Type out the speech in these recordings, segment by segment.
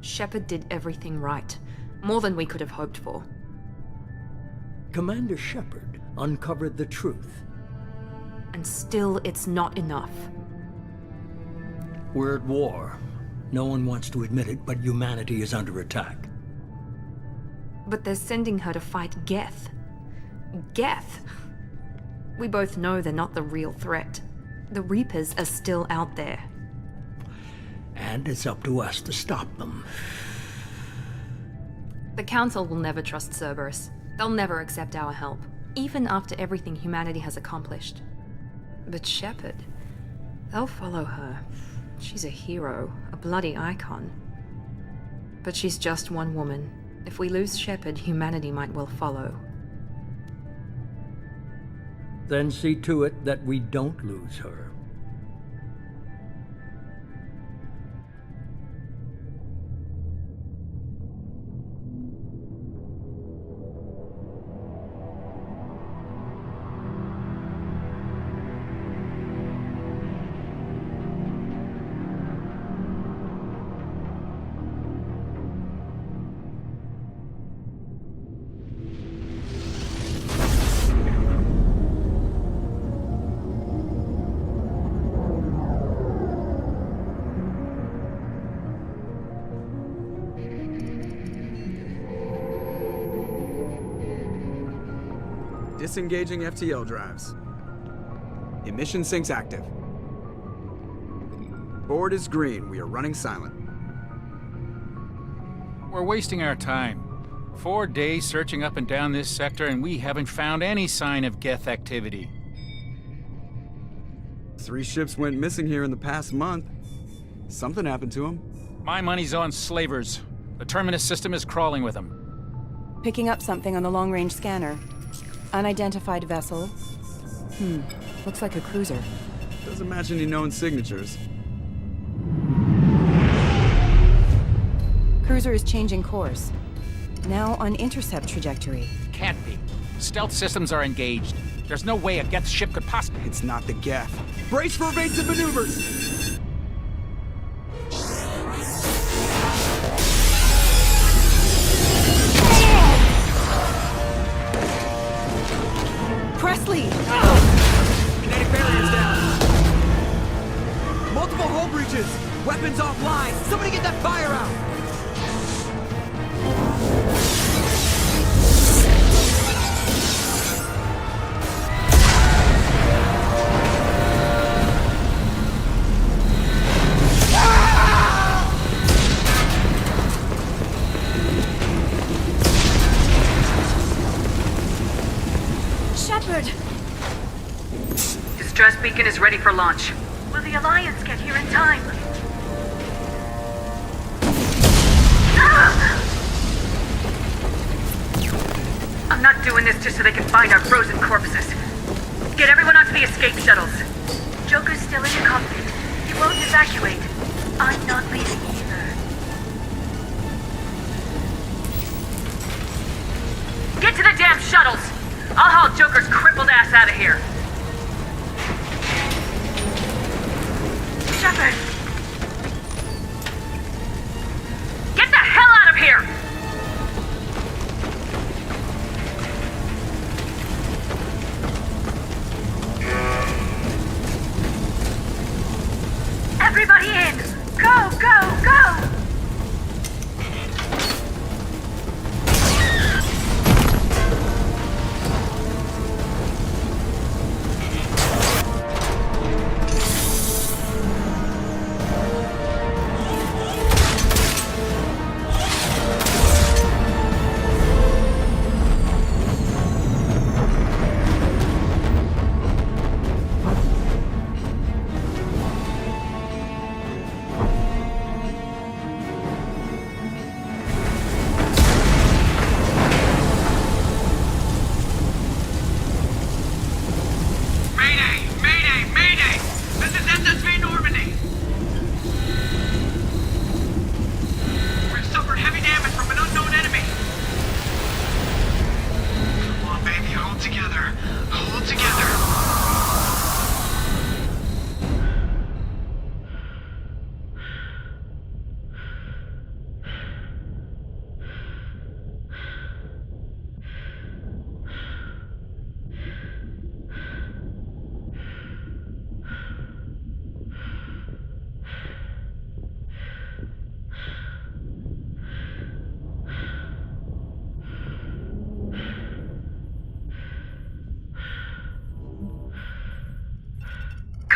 Shepard did everything right. More than we could have hoped for. Commander Shepard uncovered the truth. And still, it's not enough. We're at war. No one wants to admit it, but humanity is under attack. But they're sending her to fight Geth. Geth! We both know they're not the real threat. The Reapers are still out there. And it's up to us to stop them. The Council will never trust Cerberus. They'll never accept our help, even after everything humanity has accomplished. But Shepard, they'll follow her. She's a hero, a bloody icon. But she's just one woman. If we lose Shepard, humanity might well follow. Then see to it that we don't lose her. Disengaging FTL drives. Emission sinks active. Board is green. We are running silent. We're wasting our time. 4 days searching up and down this sector, and we haven't found any sign of Geth activity. 3 ships went missing here in the past month. Something happened to them. My money's on slavers. The Terminus system is crawling with them. Picking up something on the long-range scanner. Unidentified vessel. Looks like a cruiser. Doesn't match any known signatures. Cruiser is changing course. Now on intercept trajectory. Can't be. Stealth systems are engaged. There's no way a Geth ship could possibly... It's not the Geth. Brace for evasive maneuvers! Presley! Kinetic barriers down! Multiple hull breaches! Weapons offline! Somebody get that fire out! Shepard! Distress beacon is ready for launch. Will the Alliance get here in time? I'm not doing this just so they can find our frozen corpses. Get everyone onto the escape shuttles. Joker's still in the cockpit. He won't evacuate. I'm not leaving either. Get to the damn shuttles! I'll haul Joker's crippled ass out of here. Shepard! Get the hell out of here! Everybody in! Go, go, go!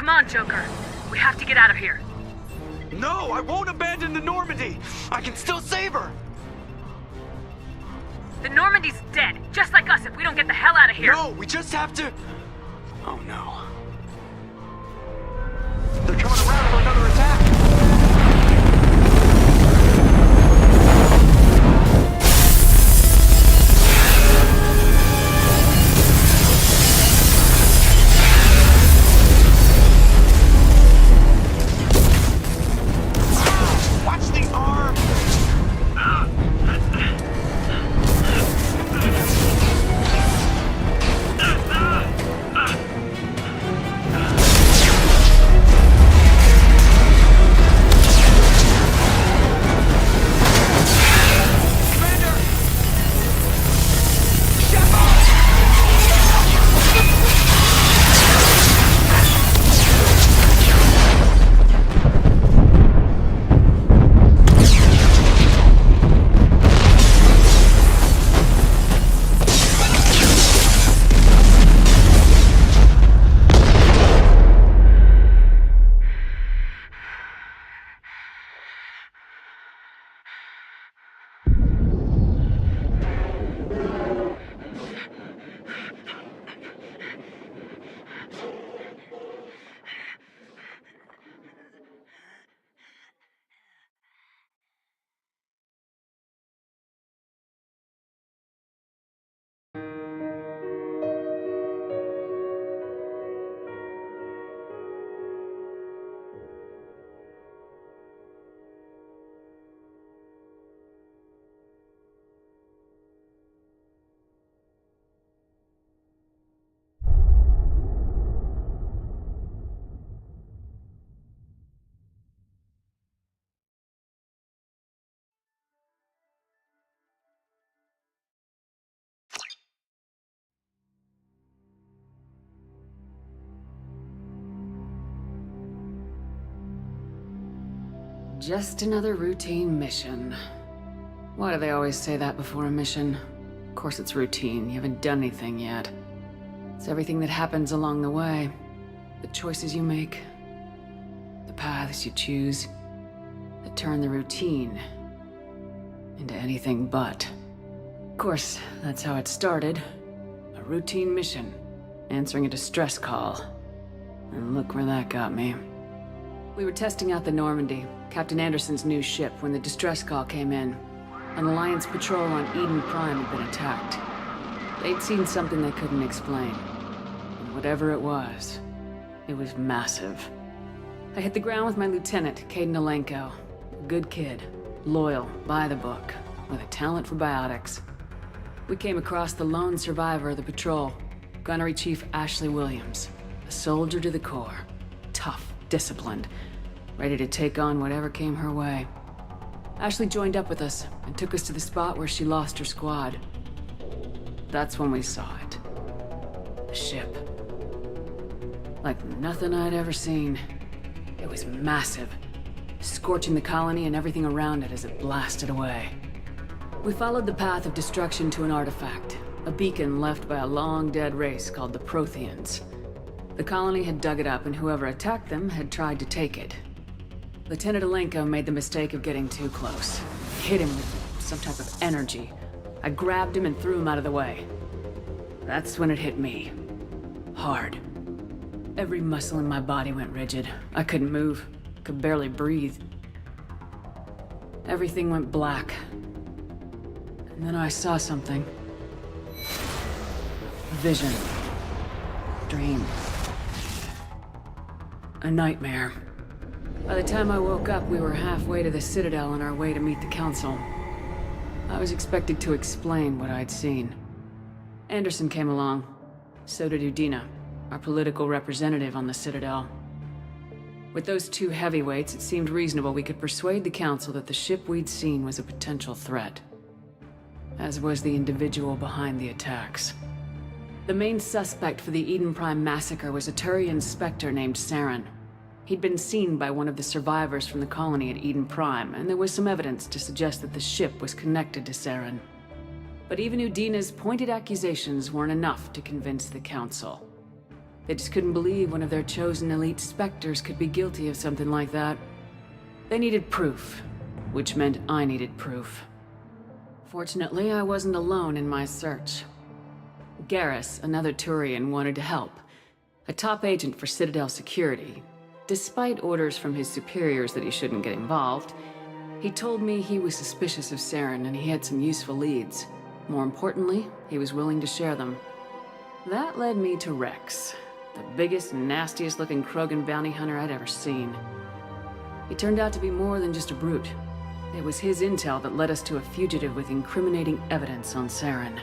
Come on, Joker. We have to get out of here. No, I won't abandon the Normandy! I can still save her! The Normandy's dead, just like us if we don't get the hell out of here. No, we just have to... Oh no. They're coming around for another attack! Watch the arm! Just another routine mission. Why do they always say that before a mission? Of course it's routine, you haven't done anything yet. It's everything that happens along the way. The choices you make, the paths you choose, that turn the routine into anything but. Of course, that's how it started. A routine mission, answering a distress call. And look where that got me. We were testing out the Normandy, Captain Anderson's new ship, when the distress call came in. An Alliance patrol on Eden Prime had been attacked. They'd seen something they couldn't explain. And whatever it was massive. I hit the ground with my lieutenant, Kaidan Alenko. A good kid, loyal, by the book, with a talent for biotics. We came across the lone survivor of the patrol, Gunnery Chief Ashley Williams. A soldier to the core. Tough, disciplined, ready to take on whatever came her way. Ashley joined up with us and took us to the spot where she lost her squad. That's when we saw it. The ship. Like nothing I'd ever seen. It was massive, scorching the colony and everything around it as it blasted away. We followed the path of destruction to an artifact, a beacon left by a long-dead race called the Protheans. The colony had dug it up, and whoever attacked them had tried to take it. Lieutenant Alenko made the mistake of getting too close. Hit him with some type of energy. I grabbed him and threw him out of the way. That's when it hit me. Hard. Every muscle in my body went rigid. I couldn't move. Could barely breathe. Everything went black. And then I saw something. A vision. Dream. A nightmare. By the time I woke up, we were halfway to the Citadel on our way to meet the Council. I was expected to explain what I'd seen. Anderson came along. So did Udina, our political representative on the Citadel. With those two heavyweights, it seemed reasonable we could persuade the Council that the ship we'd seen was a potential threat. As was the individual behind the attacks. The main suspect for the Eden Prime massacre was a Turian Spectre named Saren. He'd been seen by one of the survivors from the colony at Eden Prime, and there was some evidence to suggest that the ship was connected to Saren. But even Udina's pointed accusations weren't enough to convince the Council. They just couldn't believe one of their chosen elite Spectres could be guilty of something like that. They needed proof, which meant I needed proof. Fortunately, I wasn't alone in my search. Garrus, another Turian, wanted to help. A top agent for Citadel Security. Despite orders from his superiors that he shouldn't get involved, he told me he was suspicious of Saren and he had some useful leads. More importantly, he was willing to share them. That led me to Rex, the biggest, nastiest looking Krogan bounty hunter I'd ever seen. He turned out to be more than just a brute. It was his intel that led us to a fugitive with incriminating evidence on Saren.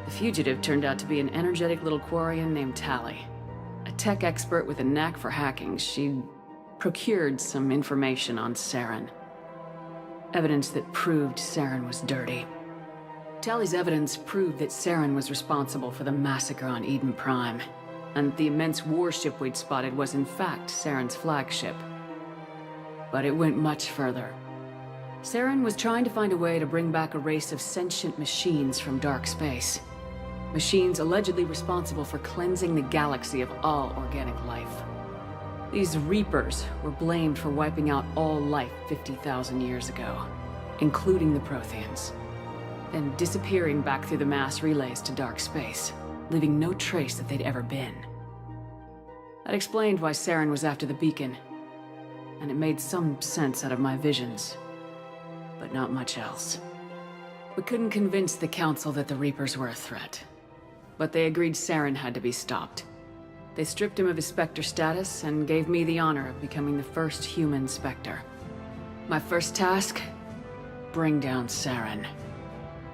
The fugitive turned out to be an energetic little Quarian named Tali. A tech expert with a knack for hacking, she'd procured some information on Saren. Evidence that proved Saren was dirty. Tali's evidence proved that Saren was responsible for the massacre on Eden Prime, and the immense warship we'd spotted was in fact Saren's flagship. But it went much further. Saren was trying to find a way to bring back a race of sentient machines from dark space. Machines allegedly responsible for cleansing the galaxy of all organic life. These Reapers were blamed for wiping out all life 50,000 years ago, including the Protheans, and disappearing back through the mass relays to dark space, leaving no trace that they'd ever been. That explained why Saren was after the beacon, and it made some sense out of my visions, but not much else. We couldn't convince the Council that the Reapers were a threat, but they agreed Saren had to be stopped. They stripped him of his Spectre status and gave me the honor of becoming the first human Spectre. My first task? Bring down Saren.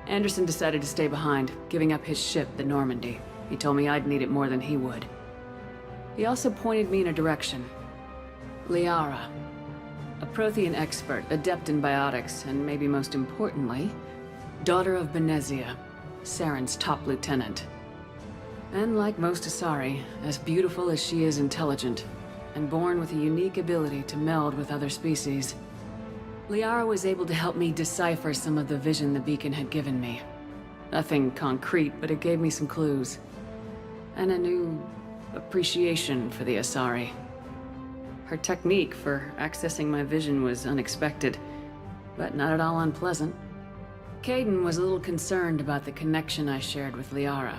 Anderson decided to stay behind, giving up his ship, the Normandy. He told me I'd need it more than he would. He also pointed me in a direction. Liara. A Prothean expert, adept in biotics, and maybe most importantly, daughter of Benezia, Saren's top lieutenant. And like most Asari, as beautiful as she is intelligent, and born with a unique ability to meld with other species. Liara was able to help me decipher some of the vision the beacon had given me. Nothing concrete, but it gave me some clues. And a new appreciation for the Asari. Her technique for accessing my vision was unexpected, but not at all unpleasant. Kaidan was a little concerned about the connection I shared with Liara.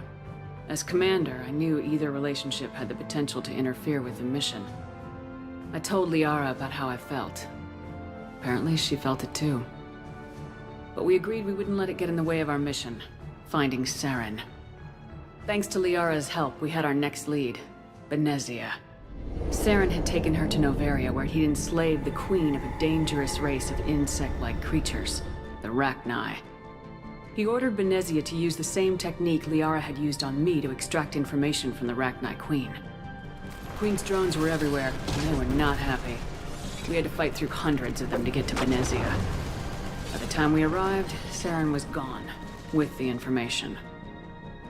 As commander, I knew either relationship had the potential to interfere with the mission. I told Liara about how I felt. Apparently, she felt it too. But we agreed we wouldn't let it get in the way of our mission, finding Saren. Thanks to Liara's help, we had our next lead, Benezia. Saren had taken her to Noveria, where he'd enslaved the queen of a dangerous race of insect-like creatures, the Rachni. He ordered Benezia to use the same technique Liara had used on me to extract information from the Rachni Queen. The Queen's drones were everywhere, and they were not happy. We had to fight through hundreds of them to get to Benezia. By the time we arrived, Saren was gone, with the information.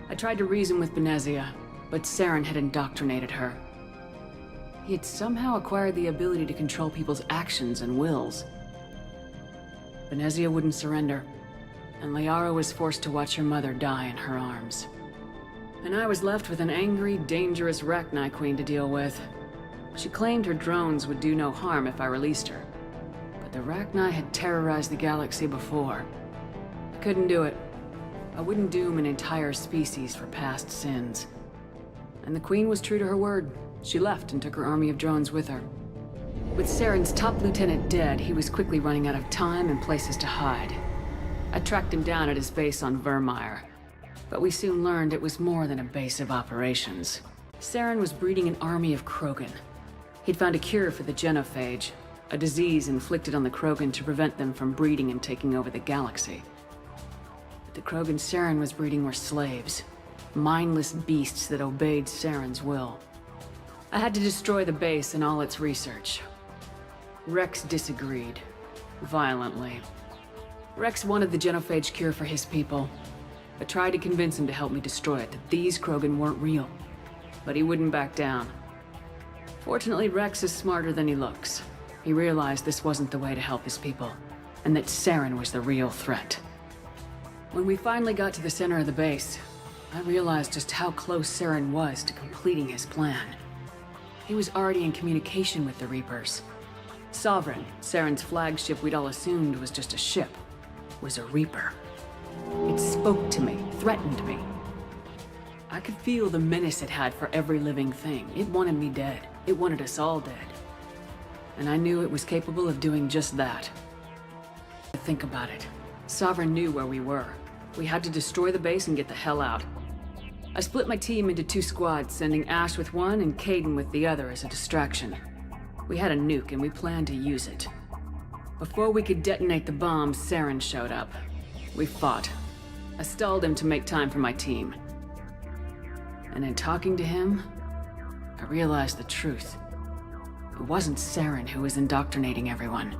I tried to reason with Benezia, but Saren had indoctrinated her. He had somehow acquired the ability to control people's actions and wills. Benezia wouldn't surrender, and Liara was forced to watch her mother die in her arms. And I was left with an angry, dangerous Rachni Queen to deal with. She claimed her drones would do no harm if I released her. But the Rachni had terrorized the galaxy before. I couldn't do it. I wouldn't doom an entire species for past sins. And the Queen was true to her word. She left and took her army of drones with her. With Saren's top lieutenant dead, he was quickly running out of time and places to hide. I tracked him down at his base on Vermeer, but we soon learned it was more than a base of operations. Saren was breeding an army of Krogan. He'd found a cure for the genophage, a disease inflicted on the Krogan to prevent them from breeding and taking over the galaxy. But the Krogan Saren was breeding were slaves, mindless beasts that obeyed Saren's will. I had to destroy the base and all its research. Rex disagreed, violently. Rex wanted the genophage cure for his people. I tried to convince him to help me destroy it, that these Krogan weren't real. But he wouldn't back down. Fortunately, Rex is smarter than he looks. He realized this wasn't the way to help his people, and that Saren was the real threat. When we finally got to the center of the base, I realized just how close Saren was to completing his plan. He was already in communication with the Reapers. Sovereign, Saren's flagship we'd all assumed was just a ship, was a Reaper. It spoke to me, threatened me. I could feel the menace it had for every living thing. It wanted me dead. It wanted us all dead. And I knew it was capable of doing just that. Think about it. Sovereign knew where we were. We had to destroy the base and get the hell out. I split my team into 2 squads, sending Ash with one and Kaidan with the other as a distraction. We had a nuke and we planned to use it. Before we could detonate the bomb, Saren showed up. We fought. I stalled him to make time for my team. And in talking to him, I realized the truth. It wasn't Saren who was indoctrinating everyone.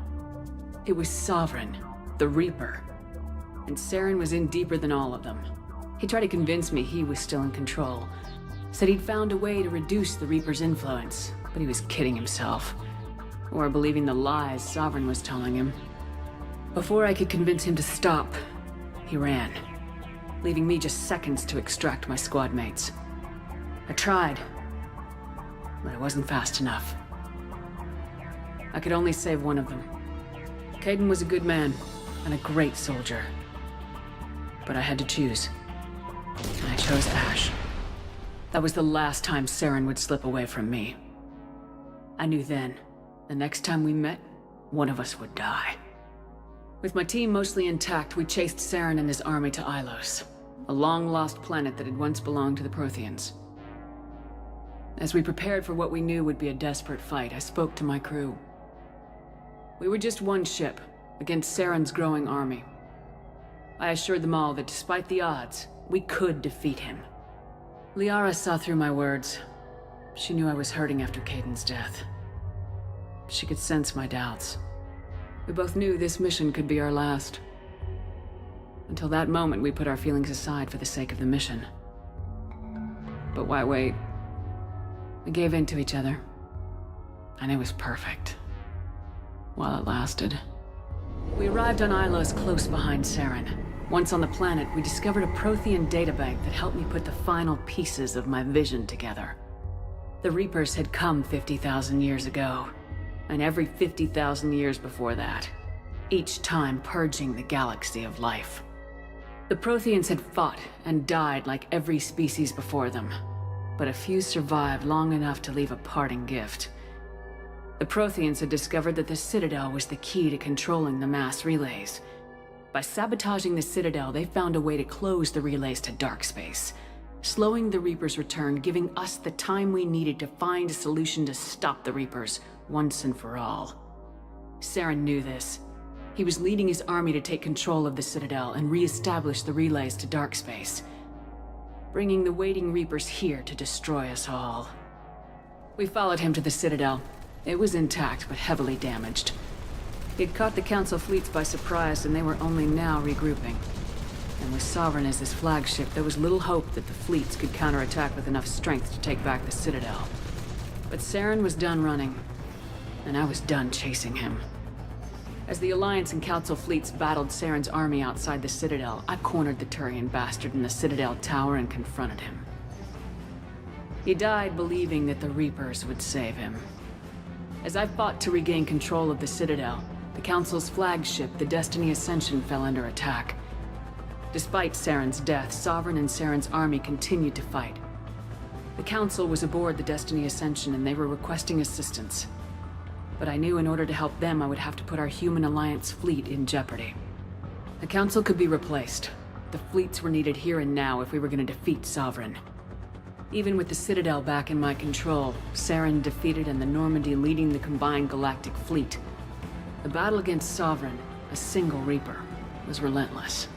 It was Sovereign, the Reaper. And Saren was in deeper than all of them. He tried to convince me he was still in control. Said he'd found a way to reduce the Reaper's influence, but he was kidding himself. Or believing the lies Sovereign was telling him. Before I could convince him to stop, he ran, leaving me just seconds to extract my squad mates. I tried, but it wasn't fast enough. I could only save one of them. Kaidan was a good man and a great soldier. But I had to choose. And I chose Ash. That was the last time Saren would slip away from me. I knew then, the next time we met, one of us would die. With my team mostly intact, we chased Saren and his army to Ilos, a long-lost planet that had once belonged to the Protheans. As we prepared for what we knew would be a desperate fight, I spoke to my crew. We were just one ship, against Saren's growing army. I assured them all that despite the odds, we could defeat him. Liara saw through my words. She knew I was hurting after Kaidan's death. She could sense my doubts. We both knew this mission could be our last. Until that moment, we put our feelings aside for the sake of the mission. But why wait? We gave in to each other. And it was perfect. While it lasted. We arrived on Ilos close behind Saren. Once on the planet, we discovered a Prothean databank that helped me put the final pieces of my vision together. The Reapers had come 50,000 years ago, and every 50,000 years before that, each time purging the galaxy of life. The Protheans had fought and died like every species before them, but a few survived long enough to leave a parting gift. The Protheans had discovered that the Citadel was the key to controlling the mass relays. By sabotaging the Citadel, they found a way to close the relays to dark space, slowing the Reapers' return, giving us the time we needed to find a solution to stop the Reapers once and for all. Saren knew this. He was leading his army to take control of the Citadel and re-establish the relays to dark space, bringing the waiting Reapers here to destroy us all. We followed him to the Citadel. It was intact, but heavily damaged. He'd caught the Council fleets by surprise, and they were only now regrouping. And with Sovereign as his flagship, there was little hope that the fleets could counterattack with enough strength to take back the Citadel. But Saren was done running, and I was done chasing him. As the Alliance and Council fleets battled Saren's army outside the Citadel, I cornered the Turian bastard in the Citadel tower and confronted him. He died believing that the Reapers would save him. As I fought to regain control of the Citadel, the Council's flagship, the Destiny Ascension, fell under attack. Despite Saren's death, Sovereign and Saren's army continued to fight. The Council was aboard the Destiny Ascension and they were requesting assistance. But I knew in order to help them, I would have to put our human Alliance fleet in jeopardy. The Council could be replaced. The fleets were needed here and now if we were going to defeat Sovereign. Even with the Citadel back in my control, Saren defeated and the Normandy leading the combined galactic fleet. The battle against Sovereign, a single Reaper, was relentless.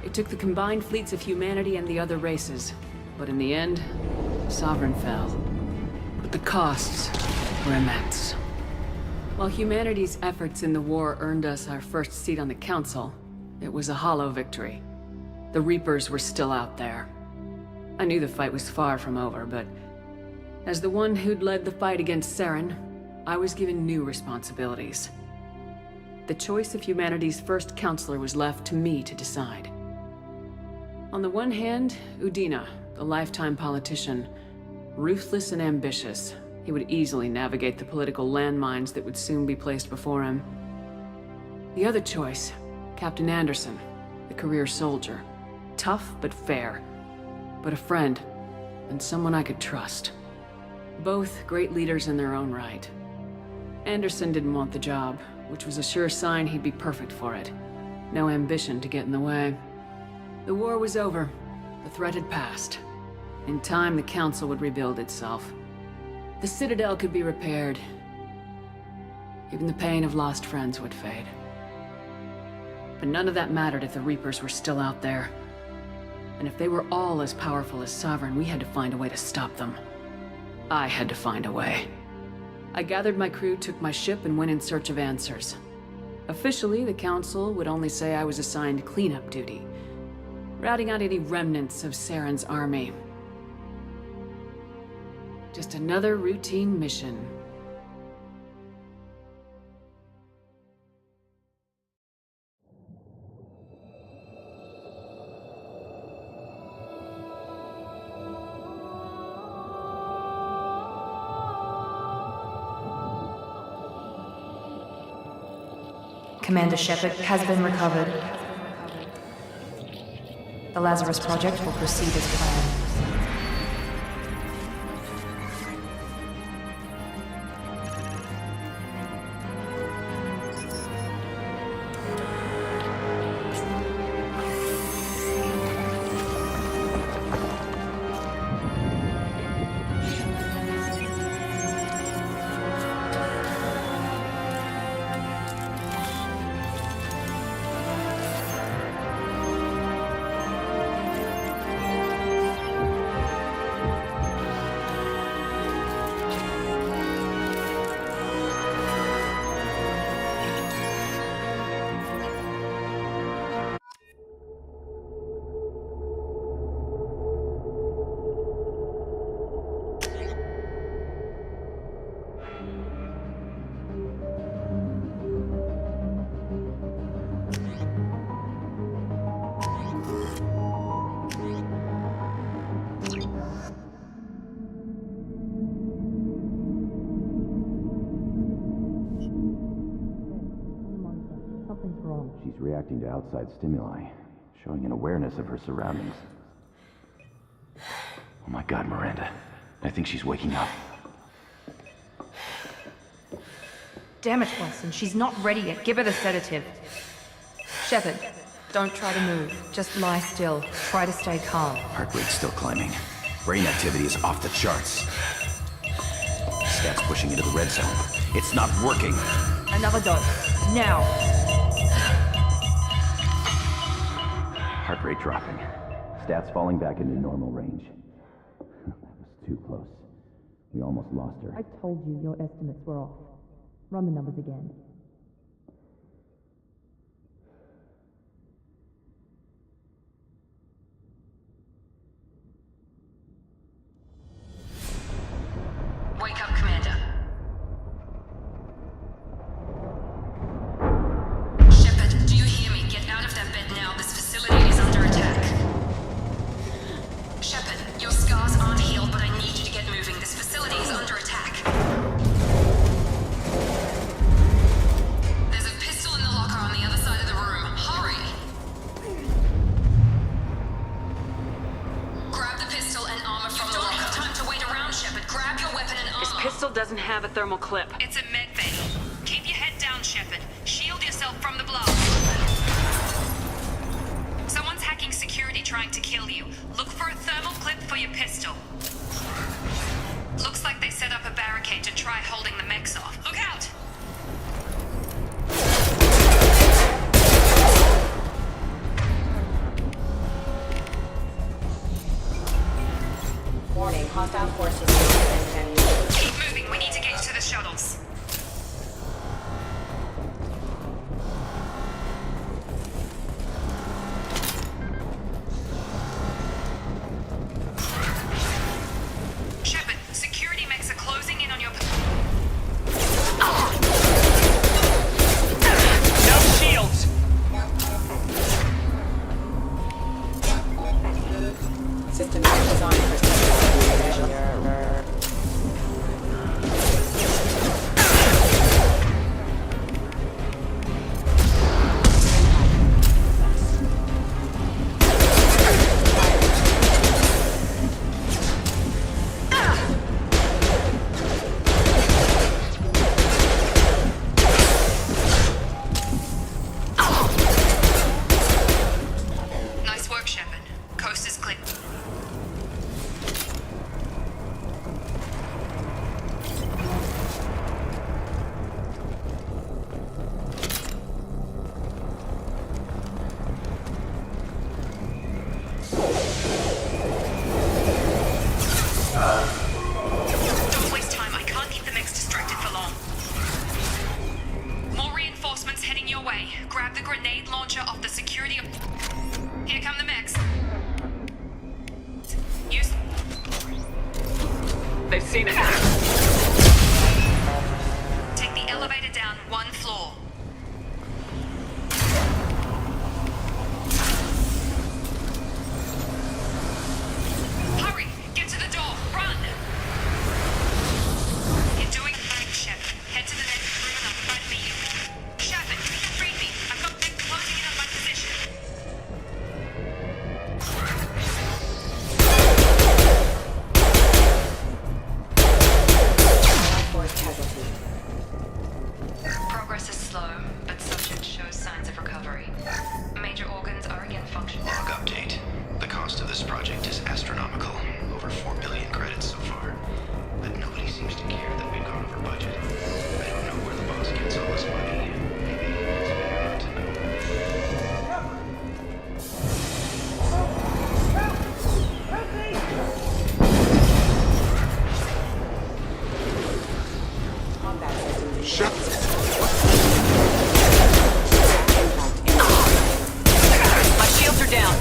It took the combined fleets of humanity and the other races, but in the end, Sovereign fell. But the costs were immense. While humanity's efforts in the war earned us our first seat on the Council, it was a hollow victory. The Reapers were still out there. I knew the fight was far from over, but as the one who'd led the fight against Saren, I was given new responsibilities. The choice of humanity's first counselor was left to me to decide. On the one hand, Udina, the lifetime politician. Ruthless and ambitious, he would easily navigate the political landmines that would soon be placed before him. The other choice, Captain Anderson, the career soldier. Tough but fair. But a friend, and someone I could trust. Both great leaders in their own right. Anderson didn't want the job, which was a sure sign he'd be perfect for it. No ambition to get in the way. The war was over. The threat had passed. In time, the Council would rebuild itself. The Citadel could be repaired. Even the pain of lost friends would fade. But none of that mattered if the Reapers were still out there. And if they were all as powerful as Sovereign, we had to find a way to stop them. I had to find a way. I gathered my crew, took my ship, and went in search of answers. Officially, the Council would only say I was assigned cleanup duty, routing out any remnants of Saren's army. Just another routine mission. Commander Shepard has been recovered. The Lazarus Project will proceed as planned. She's reacting to outside stimuli, showing an awareness of her surroundings. Oh my God, Miranda. I think she's waking up. Damn it, Wilson, she's not ready yet. Give her the sedative. Shepard, don't try to move. Just lie still. Try to stay calm. Heart rate's still climbing. Brain activity is off the charts. Stats pushing into the red zone. It's not working. Another dose. Now. Heart rate dropping. Stats falling back into normal range. That was too close. We almost lost her. I told you your estimates were off. Run the numbers again. Wake up, Commander. Shepard, do you hear me? Get out of that bed now. This facility is under attack. Shepard, your scars aren't healed, but I need you to get moving. This facility is under attack. There's a pistol in the locker on the other side of the room. Hurry! Grab the pistol and armor from the locker. You don't have time to wait around, Shepard. Grab your weapon and armor. This pistol doesn't have a thermal clip. It's a medbay. Keep your head down, Shepard. Shield yourself from the blast. Someone's hacking security trying to kill you. Look for a thermal clip for your pistol. Looks like they set up a barricade to try holding the mechs off. Look out! Warning, hostile forces. Keep moving. We need to get to the shuttles. Shepard, security mechs are closing in on your... security. Here come the mechs. Use. They've seen it. Take the elevator down 1 floor. Hurry! Get to the door! Run! You're doing fine, Shep. Head to the next room and I'll try to meet you. Shepard, read me. I've got mech closing in on my position. Progress is slow, but subject shows signs of recovery. Major organs are again functioning. Log update. The cost of this project is astronomical. Over 4 billion credits so far. But nobody seems to care that we've gone over budget. I don't know where the boss gets all this money. Maybe it's better not to know. My shields are down.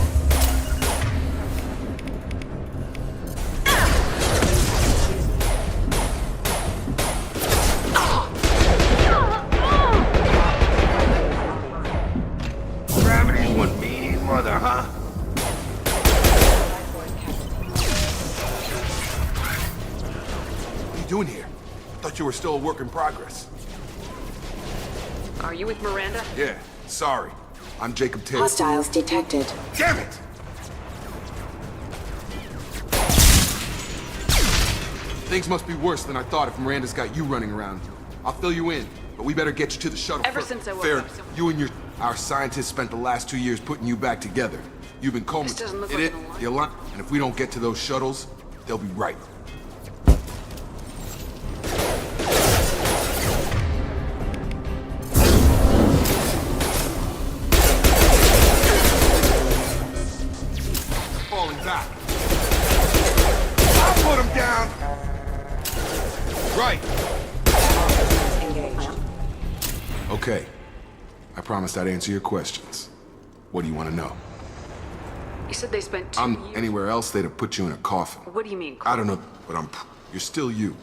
Gravity one mean mother, huh? What are you doing here? I thought you were still a work in progress. Are you with Miranda? Yeah, sorry. I'm Jacob Taylor. Hostiles detected. Damn it! Things must be worse than I thought if Miranda's got you running around. I'll fill you in, but we better get you to the shuttle Ever first. since I woke Fair. up, You and our scientists spent the last 2 years putting you back together. You've been comatose. This doesn't look It like is an alarm. the alarm, and if we don't get to those shuttles, they'll be right. Falling back. I'll put him down. Right. Okay. I promised I'd answer your questions. What do you want to know? You said they spent 2 years. Anywhere else, they'd have put you in a coffin. What do you mean? I don't know, but you're still you.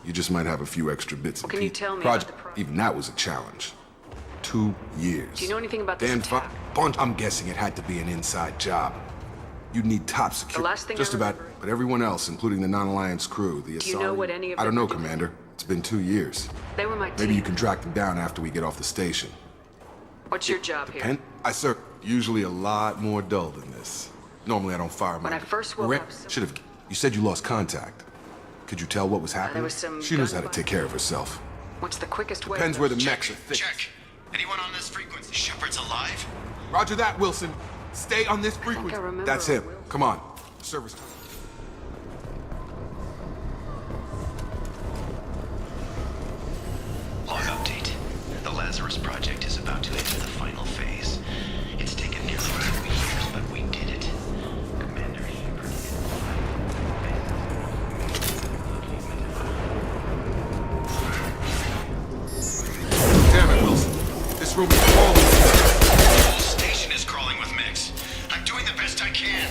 You just might have a few extra bits and What can you pieces. tell me about the project? Even that was a challenge. 2 years. Do you know anything about this Dan attack? Bunch. I'm guessing it had to be an inside job. You'd need top security. last thing I Just about, remember- but everyone else, including the non-alliance crew, the Do you know Asari- what any of I don't them know, were doing? Commander. It's been 2 years. They were my team. Maybe you can track them down after we get off the station. What's your job here? I serve usually a lot more dull than this. Normally I don't fire my. When I first woke up, Should have. You said you lost contact. Could you tell what was happening? was some She knows how to gunfire. take care of herself. What's the quickest way? Depends where the mechs are thick. Check. Anyone on this frequency? Shepard's alive? Roger that, Wilson. Stay on this frequency. remember That's a him. Wilson. Come on. Service. Log update. The Lazarus Project is about to enter the final phase. It's taken nearly 2 years, but we did it. Commander Shepard. Damn it, Wilson. This room is crawling. The whole station is crawling with mechs. I'm doing the best I can.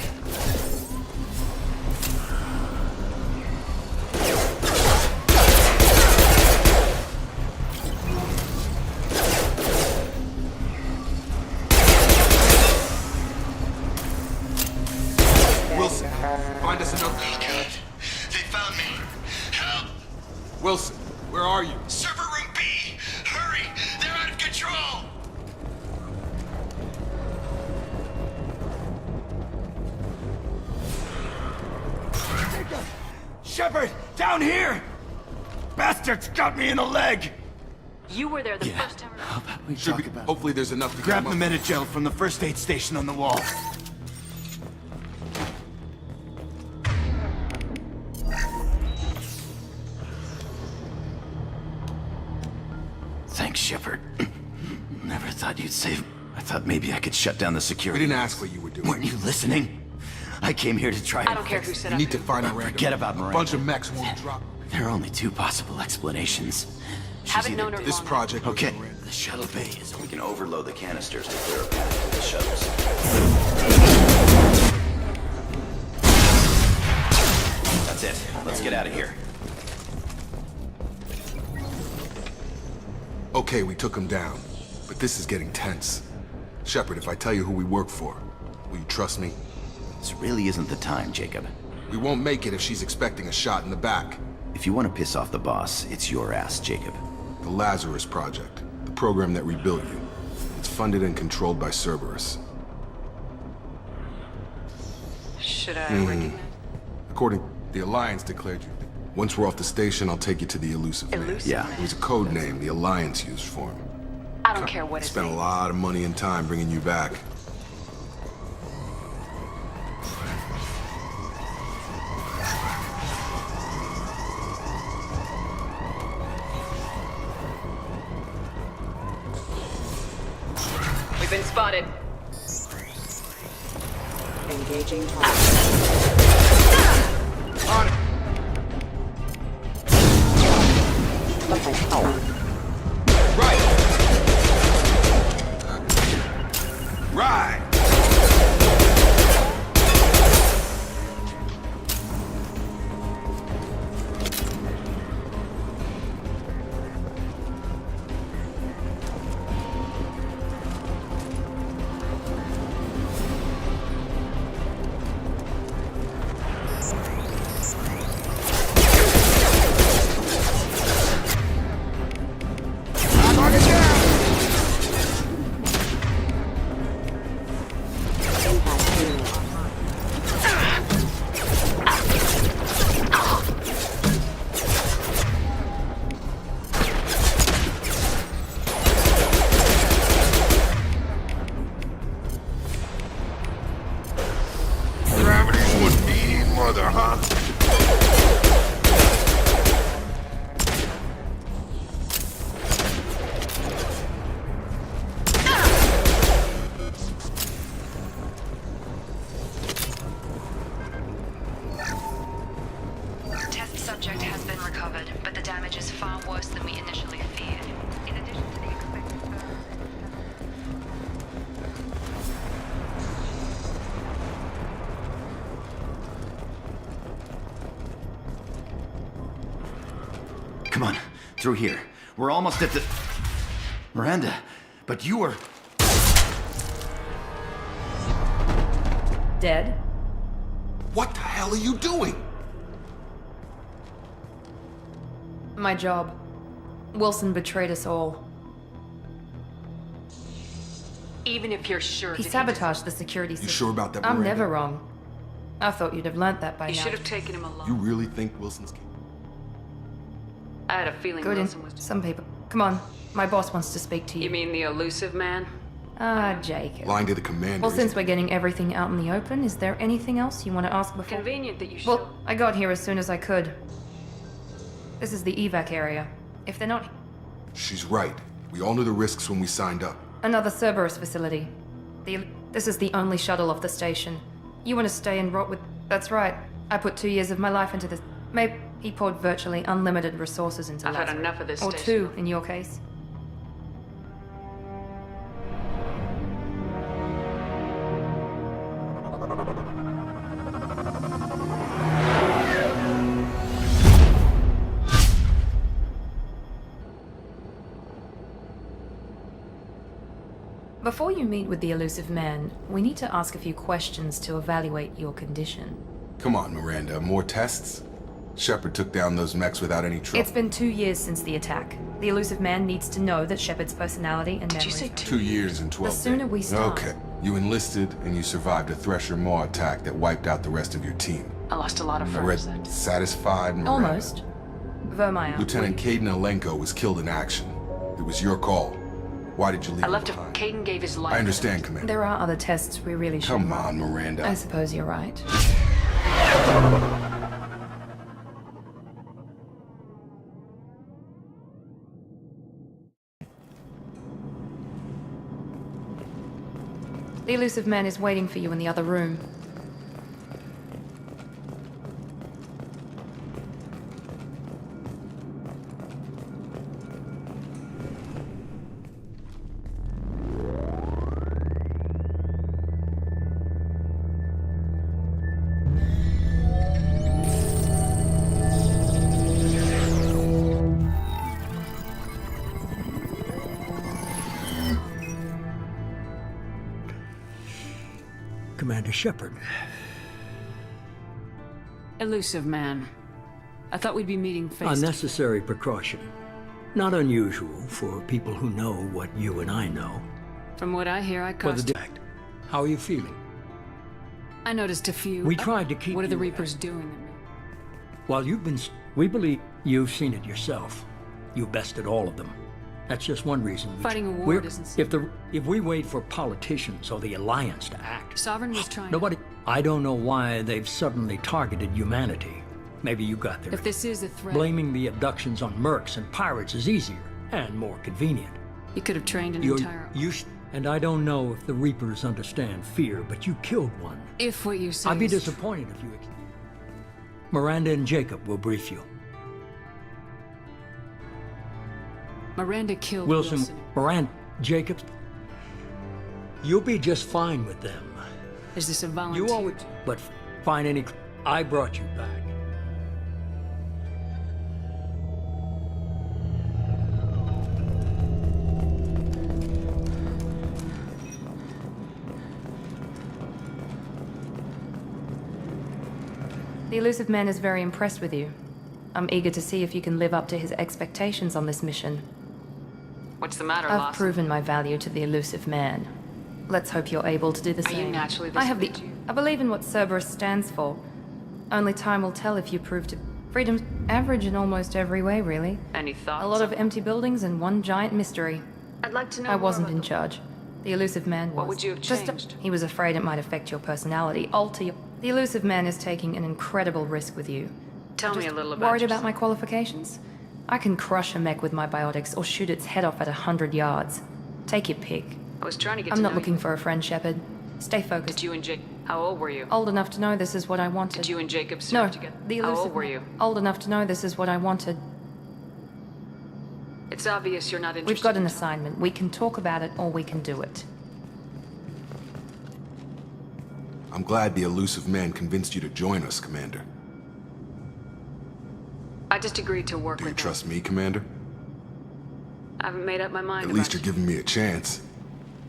Wilson, find us another. Oh, God. They found me. Help! Wilson, where are you? Server room B! Hurry! They're out of control! Shepard, down here! Bastards got me in the leg! You were there the first time. Should be. Hopefully there's enough to Grab get the him up. Metagel from the first aid station on the wall. Thanks, Shepard. Never thought you'd save. I thought maybe I could shut down the We security. didn't ask what you were doing. Weren't you listening? I came here to try I and don't care fix who it. said You I need to find Miranda. Forget about A Miranda. bunch of mechs won't drop. There are only two possible explanations. She's Haven't either known her dead- This long. project. was Okay, Miranda. the shuttle bay is. We can overload the canisters to clear a path. Let's get out of here. Okay, we took him down, but this is getting tense. Shepard, if I tell you who we work for, will you trust me? This really isn't the time, Jacob. We won't make it if she's expecting a shot in the back. If you want to piss off the boss, it's your ass, Jacob. The Lazarus Project, the program that rebuilt you. It's funded and controlled by Cerberus. Should I recognize? According, the Alliance declared you. Once we're off the station, I'll take you to the Elusive Man. Yeah. It was a code name the Alliance used for him. I don't care what it Spent a lot of money and time bringing you back. We've been spotted. Engaging target. On it! What the hell? Right! Right! Subject has been recovered, but the damage is far worse than we initially feared. In addition to the expected Come on, through here. We're almost at the... Miranda, but you were... Dead? What the hell are you doing? My job. Wilson betrayed us all. Even if you're sure He that sabotaged the security system. You sure about that, I'm Miranda? never wrong. I thought you'd have learnt that by You now. should have taken him along. You really think Wilson's... I had a feeling Good Wilson was... some people. Come on. My boss wants to speak to you. You mean the elusive man? Ah, Jacob. Lying to the commander. Well, since we're getting everything out in the open, is there anything else you want to ask before? Convenient that you should... Well, I got here as soon as I could. This is the evac area. If they're not... She's right. We all knew the risks when we signed up. Another Cerberus facility. This is the only shuttle off the station. You want to stay and rot with... That's right. I put 2 years of my life into this. Maybe he poured virtually unlimited resources into I've had Lazarus. enough of this Or station. 2, in your case. Before you meet with the elusive man, we need to ask a few questions to evaluate your condition. Come on, Miranda. More tests? Shepard took down those mechs without any trouble. It's been 2 years since the attack. The elusive man needs to know that Shepard's personality and memories... Did you say 2 years and 12 The sooner days. we start... Okay. You enlisted and you survived a Thresher Maw attack that wiped out the rest of your team. I lost a lot of I read friends that... satisfied, Miranda. Almost. Vermeer. Lieutenant Caden Alenko was killed in action. It was your call. Why did you leave I left him him. behind? Caden gave his life. I understand, Commander. There are other tests we really should... Come on, Miranda. I suppose you're right. The elusive man is waiting for you in the other room. Commander Shepard. Elusive man. I thought we'd be meeting face to face. Unnecessary precaution. Not unusual for people who know what you and I know. From what I hear, I For the cost... fact. How are you feeling? I noticed a few... We tried to keep What are the you- Reapers doing? While you've been... We believe you've seen it yourself. You bested all of them. That's just one reason. Fighting a war We're- doesn't... If we wait for politicians or the Alliance to act... Sovereign was trying... Nobody... I don't know why they've suddenly targeted humanity. Maybe you got there. If this is a threat... Blaming the abductions on mercs and pirates is easier and more convenient. You could have trained an You're- entire... And I don't know if the Reapers understand fear, but you killed one. If what you say I'd be is disappointed if you... Miranda and Jacob will brief you. Miranda killed Wilson, Miranda, Jacobs... You'll be just fine with them. Is this a volunteer? You always... But find any... I brought you back. The Elusive Man is very impressed with you. I'm eager to see if you can live up to his expectations on this mission. What's the matter, I've Lawson? proven my value to the Elusive Man. Let's hope you're able to do the Are same. you naturally this I have the... way too? I believe in what Cerberus stands for. Only time will tell if you prove to... Freedom's average in almost every way, really. Any thoughts? A lot of empty buildings and one giant mystery. I'd like to know I more wasn't about in the- charge. The Elusive Man was. What would you have changed? He was afraid it might affect your personality, alter your... The Elusive Man is taking an incredible risk with you. Tell me a little about Worried yourself. about my qualifications? I can crush a mech with my biotics or shoot its head off at 100 yards. Take your pick. I was trying to get I'm to not know looking you. for a friend, Shepard. Stay focused. Did you and Jake... How old were you? Old enough to know this is what I wanted. Did you and Jacob No, serve together? the How Elusive old were Man- you? Old enough to know this is what I wanted. It's obvious you're not interested. We've got an assignment. We can talk about it or we can do it. I'm glad the Elusive Man convinced you to join us, Commander. I just agreed to work Do you with him. trust me, Commander? I haven't made up my mind At least about you're giving me a chance.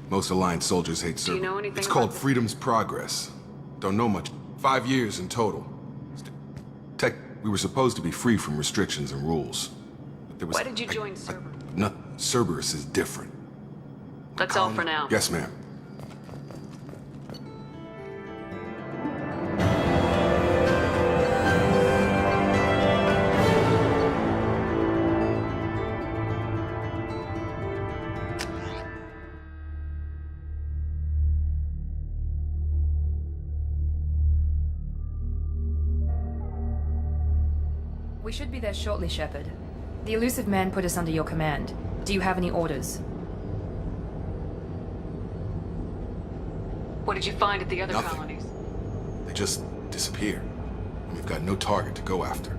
Most Alliance soldiers hate Do you Cerberus. know anything It's about called this? Freedom's Progress. Don't know much. 5 years in total. We were supposed to be free from restrictions and rules. But there was... Why did you join Cerberus? No, Cerberus is different. That's all for now. Yes, ma'am. We should be there shortly, Shepard. The Elusive Man put us under your command. Do you have any orders? What did you find at the other Nothing. colonies? They just disappear. And we've got no target to go after.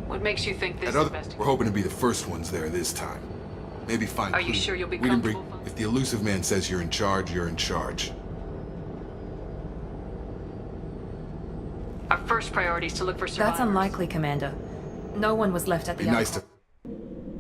What makes you think this At is other, best? we're hoping to be the first ones there this time. Maybe find Are you clues. sure you'll be We didn't bring- comfortable? If the Elusive Man says you're in charge, you're in charge. Our first priority is to look for survivors. That's unlikely, Commander. No one was left at the Be nice other... to...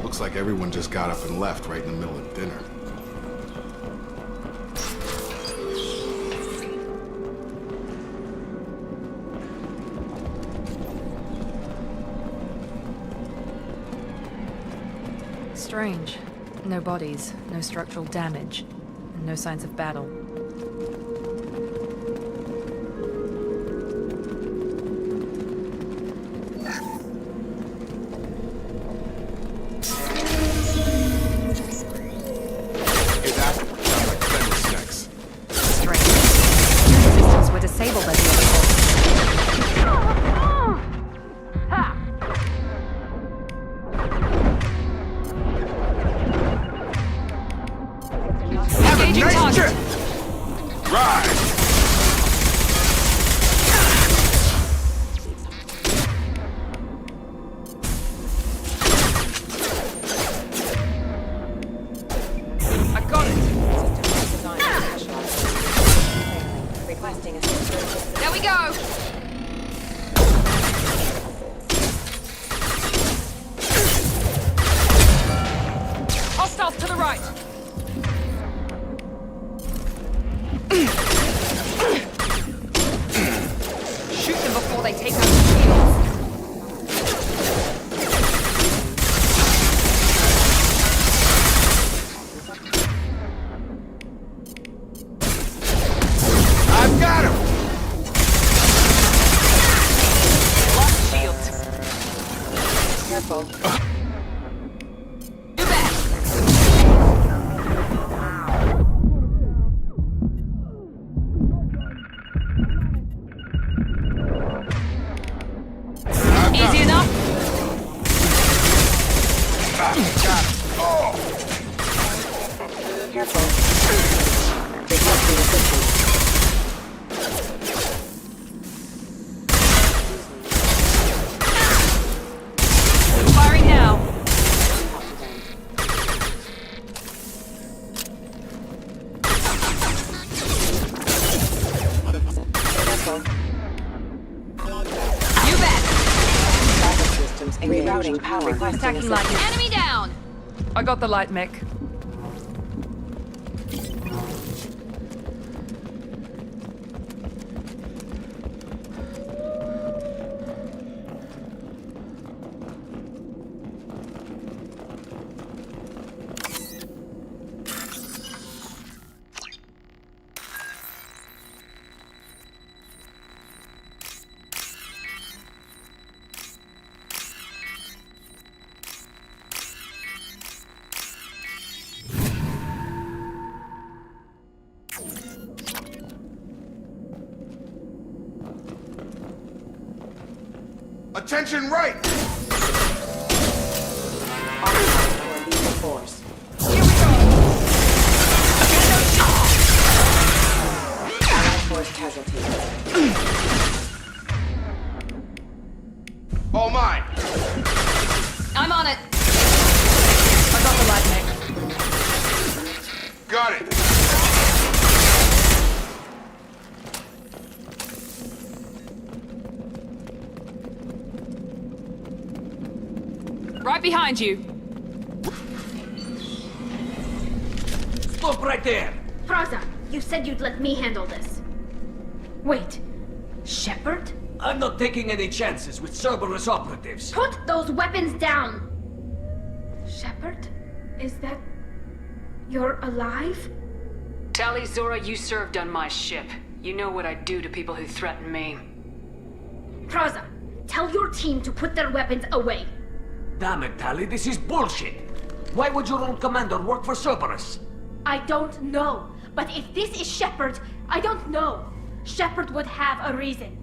Looks like everyone just got up and left right in the middle of dinner. Strange. No bodies, no structural damage, and no signs of battle. Hear that? Sounds like fender snacks. Strange. disabled at the other port. Engaging target. Right. I got it. Requesting assistance. There we go! Hostiles to the right. Shoot them before they take out the shields. I've got him. Lost shields. Careful. Do that! Easy enough. Careful. Requesting assistance. Firing now. Careful. You bet! Backup systems engaged. Rerouting power. Requesting Attacking assistance. lightning. Enemy down! I got the light mech. Attention right! Online for lethal force. Allied force casualty. All mine! I'm on it! I got the light mech. Got it! Right behind you. Stop right there! Praza, you said you'd let me handle this. Wait, Shepard? I'm not taking any chances with Cerberus operatives. Put those weapons down! Shepard? Is that... you're alive? Tali Zora, you served on my ship. You know what I do to people who threaten me. Praza, tell your team to put their weapons away. Damn it, Tali, this is bullshit! Why would your old commander work for Cerberus? I don't know, but if this is Shepard, I don't know. Shepard would have a reason.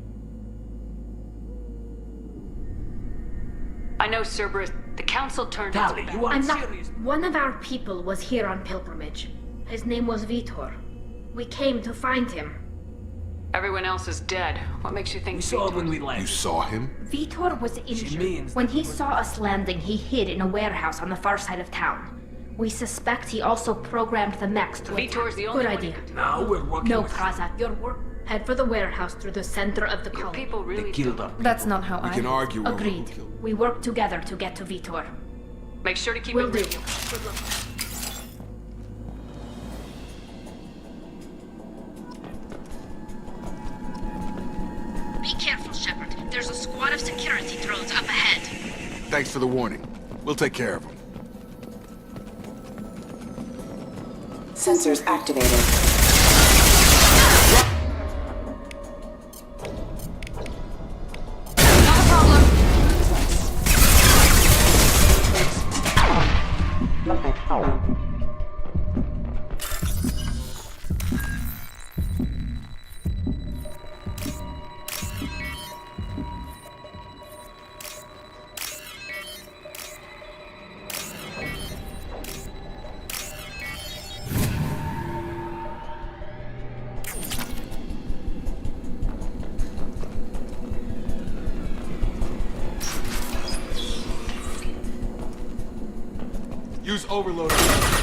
I know Cerberus. The Council turned Tali, its you back. aren't I'm not... serious. One of our people was here on pilgrimage. His name was Vitor. We came to find him. Everyone else is dead. What makes you think We saw him when we You landed. saw him? Vitor was injured. means When that he he was- saw us landing, he hid in a warehouse on the far side of town. We suspect he also programmed the mechs to Vitor's attack. the only Good one idea. who could do Now we're working No, with... Praza, your work. Head for the warehouse through the center of the Your colony. people They really killed us. That's not how We I... can argue over who Agreed. killed. We work together to get to Vitor. Make sure to keep Will it do. real. Good luck. Be careful, Shepard. There's a squad of security drones up ahead. Thanks for the warning. We'll take care of him. Sensors activated. Not a problem. Use overload.